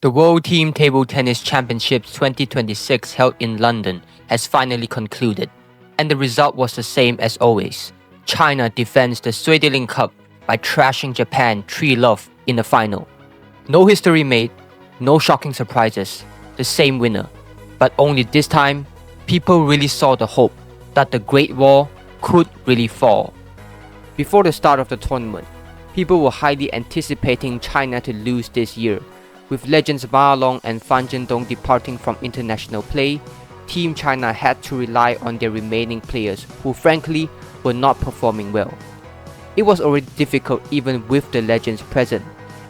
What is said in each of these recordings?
The World Team Table Tennis Championships 2026 held in London has finally concluded, and the result was the same as always. China defends the Switzerland Cup by trashing Japan 3-0 in the final. No history made, no shocking surprises, the same winner. But only this time, people really saw the hope that the Great Wall could really fall. Before the start of the tournament, people were highly anticipating China to lose this year. With legends Ma Long and Fan Zhendong departing from international play, Team China had to rely on their remaining players who frankly were not performing well. It was already difficult even with the legends present,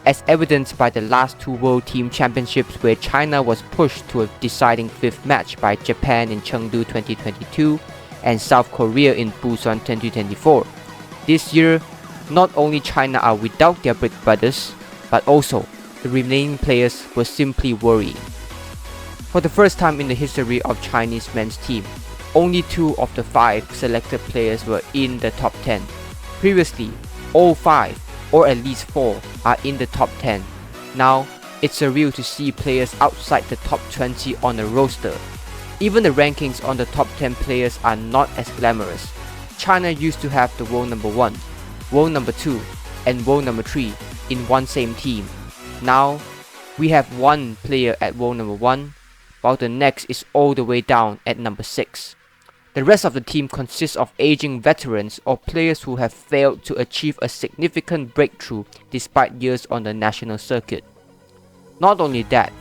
as evidenced by the last two World Team Championships where China was pushed to a deciding fifth match by Japan in Chengdu 2022 and South Korea in Busan 2024. This year, not only China are without their big brothers, but also the remaining players were simply worrying. For the first time in the history of Chinese men's team, only 2 of the 5 selected players were in the top 10. Previously, all 5, or at least 4, are in the top 10. Now, it's surreal to see players outside the top 20 on the roster. Even the rankings on the top 10 players are not as glamorous. China used to have the world number 1, world number 2, and world number 3 in one same team. Now, we have one player at world number 1, while the next is all the way down at number 6. The rest of the team consists of aging veterans or players who have failed to achieve a significant breakthrough despite years on the national circuit. Not only that,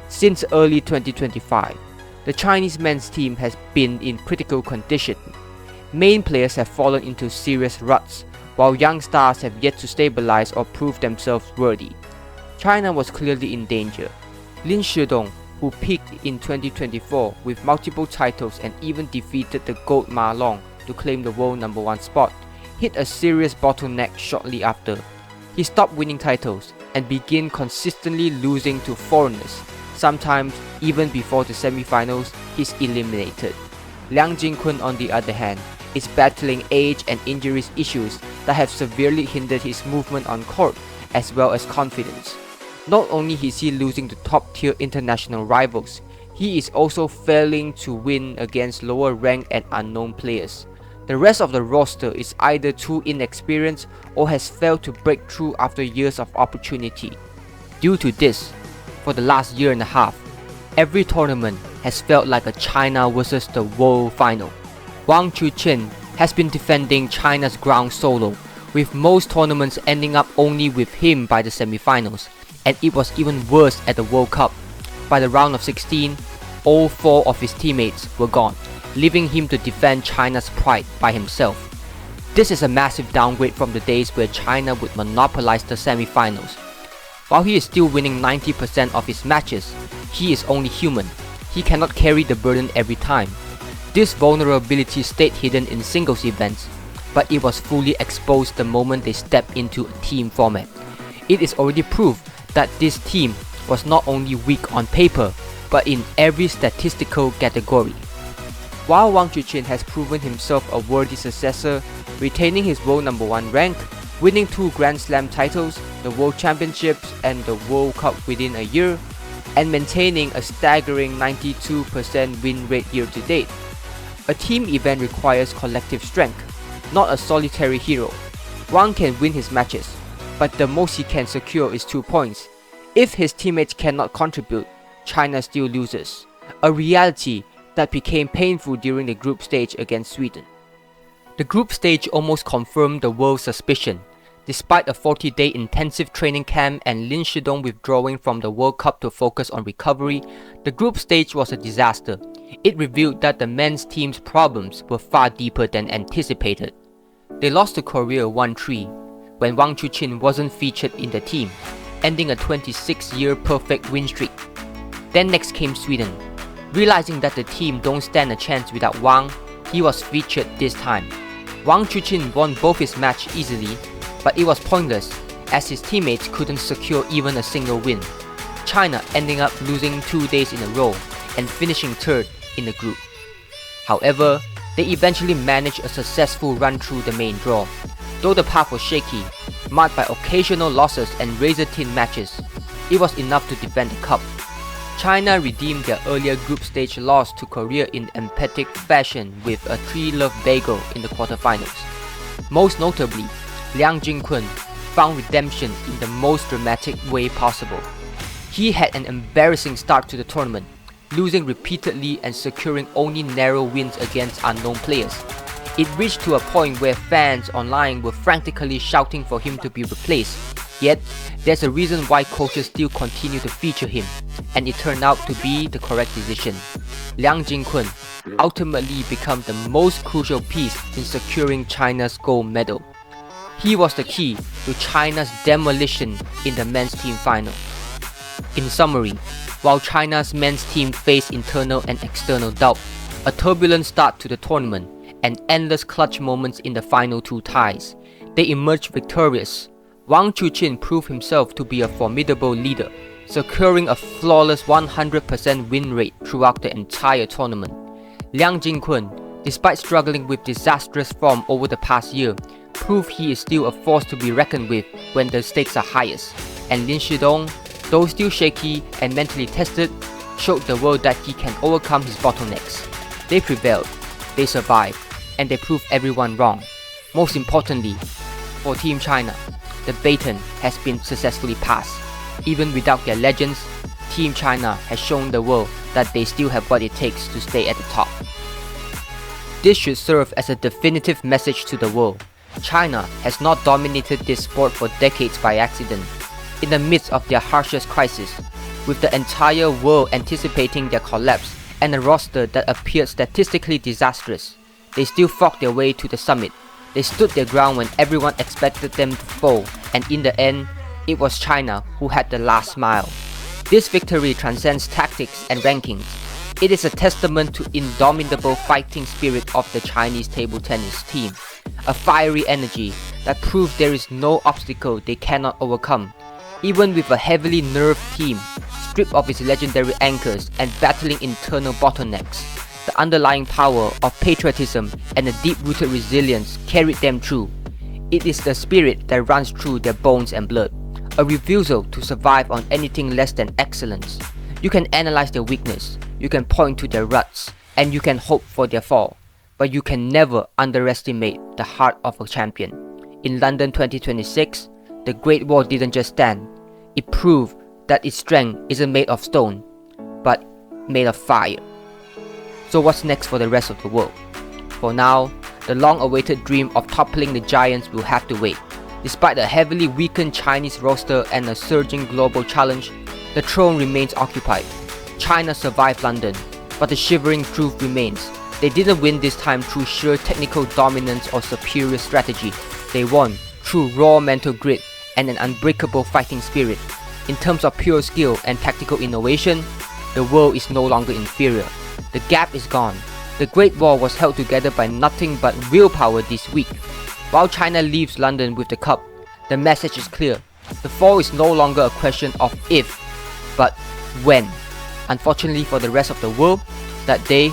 since early 2025, the Chinese men's team has been in critical condition. Main players have fallen into serious ruts, while young stars have yet to stabilize or prove themselves worthy. China was clearly in danger. Liang Jingkun, who peaked in 2024 with multiple titles and even defeated the GOAT Ma Long to claim the world number 1 spot, hit a serious bottleneck shortly after. He stopped winning titles and began consistently losing to foreigners. Sometimes, even before the semi-finals, he's eliminated. Liang Jingkun, on the other hand, is battling age and injuries issues that have severely hindered his movement on court as well as confidence. Not only is he losing to top-tier international rivals, he is also failing to win against lower-ranked and unknown players. The rest of the roster is either too inexperienced or has failed to break through after years of opportunity. Due to this, for the last year and a half, every tournament has felt like a China versus the world final. Wang Chuqin has been defending China's ground solo, with most tournaments ending up only with him by the semi-finals. And it was even worse at the World Cup. By the round of 16, all 4 of his teammates were gone, leaving him to defend China's pride by himself. This is a massive downgrade from the days where China would monopolize the semi-finals. While he is still winning 90% of his matches, he is only human. He cannot carry the burden every time. This vulnerability stayed hidden in singles events, but it was fully exposed the moment they stepped into a team format. It is already proved that this team was not only weak on paper, but in every statistical category. While Wang Chuqin has proven himself a worthy successor, retaining his world number 1 rank, winning 2 Grand Slam titles, the World Championships and the World Cup within a year, and maintaining a staggering 92% win rate year to date. A team event requires collective strength, not a solitary hero. Wang can win his matches, but the most he can secure is 2 points. If his teammates cannot contribute, China still loses, a reality that became painful during the group stage against Sweden. The group stage almost confirmed the world's suspicion. Despite a 40-day intensive training camp and Liang Jingkun withdrawing from the World Cup to focus on recovery, the group stage was a disaster. It revealed that the men's team's problems were far deeper than anticipated. They lost to Korea 1-3, when Wang Chuqin wasn't featured in the team, ending a 26-year perfect win streak. Then next came Sweden. Realizing that the team don't stand a chance without Wang, he was featured this time. Wang Chuqin won both his matches easily, but it was pointless as his teammates couldn't secure even a single win. China ending up losing 2 days in a row and finishing 3rd in the group. However, they eventually managed a successful run through the main draw. Though the path was shaky, marked by occasional losses and razor-thin matches, It was enough to defend the cup. China redeemed their earlier group stage loss to Korea in emphatic fashion with a 3-love bagel in the quarterfinals. Most notably, Liang Jingkun found redemption in the most dramatic way possible. He had an embarrassing start to the tournament, losing repeatedly and securing only narrow wins against unknown players. It reached to a point where fans online were frantically shouting for him to be replaced. Yet, there's a reason why coaches still continue to feature him, and it turned out to be the correct decision. Liang Jingkun ultimately became the most crucial piece in securing China's gold medal. He was the key to China's demolition in the men's team final. In summary, while China's men's team faced internal and external doubt, a turbulent start to the tournament, and endless clutch moments in the final 2 ties, they emerged victorious. Wang Chuqin proved himself to be a formidable leader, securing a flawless 100% win rate throughout the entire tournament. Liang Jingkun, despite struggling with disastrous form over the past year, proved he is still a force to be reckoned with when the stakes are highest. And Lin Shidong, though still shaky and mentally tested, showed the world that he can overcome his bottlenecks. They prevailed, they survived, and they proved everyone wrong. Most importantly, for Team China, the baton has been successfully passed. Even without their legends, Team China has shown the world that they still have what it takes to stay at the top. This should serve as a definitive message to the world. China has not dominated this sport for decades by accident. In the midst of their harshest crisis, with the entire world anticipating their collapse and a roster that appeared statistically disastrous, they still fought their way to the summit. They stood their ground when everyone expected them to fall, and in the end, it was China who had the last smile. This victory transcends tactics and rankings. It is a testament to indomitable fighting spirit of the Chinese table tennis team, a fiery energy that proves there is no obstacle they cannot overcome. Even with a heavily nerved team, stripped of its legendary anchors and battling internal bottlenecks, the underlying power of patriotism and a deep-rooted resilience carried them through. It is the spirit that runs through their bones and blood, a refusal to survive on anything less than excellence. You can analyze their weakness, you can point to their ruts, and you can hope for their fall, but you can never underestimate the heart of a champion. In London 2026, the Great Wall didn't just stand, it proved that its strength isn't made of stone, but made of fire. So what's next for the rest of the world? For now, the long-awaited dream of toppling the giants will have to wait. Despite a heavily weakened Chinese roster and a surging global challenge, the throne remains occupied. China survived London, but the shivering truth remains. They didn't win this time through sheer technical dominance or superior strategy. They won through raw mental grit and an unbreakable fighting spirit. In terms of pure skill and tactical innovation, the world is no longer inferior. The gap is gone. The Great Wall was held together by nothing but willpower this week. While China leaves London with the cup, the message is clear. The fall is no longer a question of if, but when. Unfortunately for the rest of the world, that day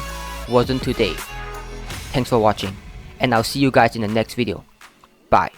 wasn't today. Thanks for watching, and I'll see you guys in the next video. Bye.